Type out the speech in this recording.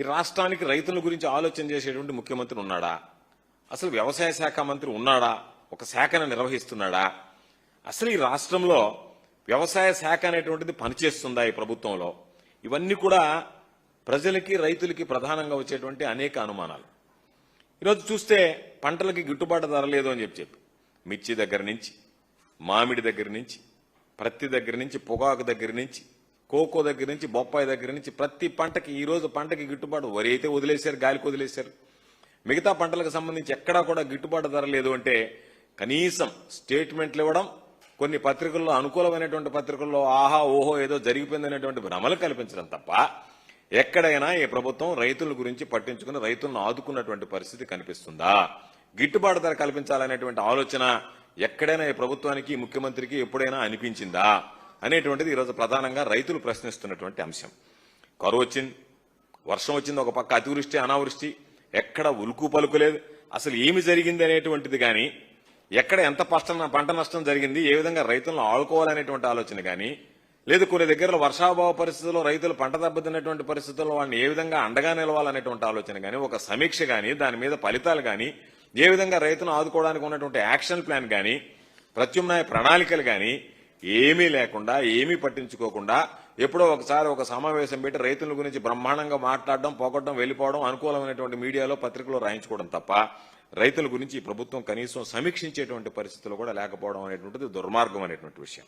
ఈ రాష్ట్రానికి రైతుల గురించి ఆలోచన చేసేటువంటి ముఖ్యమంత్రి ఉన్నాడా? అసలు వ్యవసాయ శాఖ మంత్రి ఉన్నాడా? ఒక శాఖను నిర్వహిస్తున్నాడా? అసలు ఈ రాష్ట్రంలో వ్యవసాయ శాఖ అనేటువంటిది పనిచేస్తుందా ఈ ప్రభుత్వంలో? ఇవన్నీ కూడా ప్రజలకి రైతులకి ప్రధానంగా వచ్చేటువంటి అనేక అనుమానాలు. ఈరోజు చూస్తే పంటలకి గిట్టుబాటు ధర లేదు అని చెప్పి మిర్చి దగ్గర నుంచి, మామిడి దగ్గర నుంచి, ప్రత్తి దగ్గర నుంచి, పొగాకు దగ్గర నుంచి, కోకో దగ్గర నుంచి, బొప్పాయి దగ్గర నుంచి ప్రతి పంటకి ఈరోజు పంటకి గిట్టుబాటు, వరి అయితే వదిలేశారు, గాలికి వదిలేశారు. మిగతా పంటలకు సంబంధించి ఎక్కడా కూడా గిట్టుబాటు ధర లేదు అంటే కనీసం స్టేట్మెంట్లు ఇవ్వడం, కొన్ని పత్రికల్లో అనుకూలమైనటువంటి పత్రికల్లో ఆహా ఓహో ఏదో జరిగిపోయిందనేటువంటి భ్రమలు కల్పించడం తప్ప ఎక్కడైనా ఈ ప్రభుత్వం రైతుల గురించి పట్టించుకుని రైతులను ఆదుకున్నటువంటి పరిస్థితి కనిపిస్తుందా? గిట్టుబాటు ధర కల్పించాలనేటువంటి ఆలోచన ఎక్కడైనా ఈ ప్రభుత్వానికి, ముఖ్యమంత్రికి ఎప్పుడైనా అనిపించిందా అనేటువంటిది ఈరోజు ప్రధానంగా రైతులు ప్రశ్నిస్తున్నటువంటి అంశం. కరువు వచ్చింది, వర్షం వచ్చింది, ఒక పక్క అతివృష్టి అనావృష్టి, ఎక్కడ ఉలుకు పలుకులేదు. అసలు ఏమి జరిగింది అనేటువంటిది కానీ, ఎక్కడ ఎంత పంట నష్టం జరిగింది, ఏ విధంగా రైతులను ఆడుకోవాలనేటువంటి ఆలోచన కానీ లేదు, కొన్ని దగ్గరలో వర్షాభావ పరిస్థితుల్లో రైతులు పంట దెబ్బతిన్నటువంటి పరిస్థితుల్లో వాళ్ళని ఏ విధంగా అండగా నిలవాలనేటువంటి ఆలోచన కానీ, ఒక సమీక్ష కానీ, దాని మీద ఫలితాలు కానీ, ఏ విధంగా రైతును ఆదుకోవడానికి ఉన్నటువంటి యాక్షన్ ప్లాన్ కానీ, ప్రత్యామ్నాయ ప్రణాళికలు కానీ ఏమీ లేకుండా, ఏమీ పట్టించుకోకుండా ఎప్పుడో ఒకసారి ఒక సమావేశం పెట్టి రైతుల గురించి బ్రహ్మాండంగా మాట్లాడడం, పోగొట్టడం, వెళ్లిపోవడం, అనుకూలమైనటువంటి మీడియాలో పత్రికలో రాయించుకోవడం తప్ప రైతుల గురించి ఈ ప్రభుత్వం కనీసం సమీక్షించేటువంటి పరిస్థితులు కూడా లేకపోవడం అనేటువంటిది దుర్మార్గం అనేటువంటి విషయం.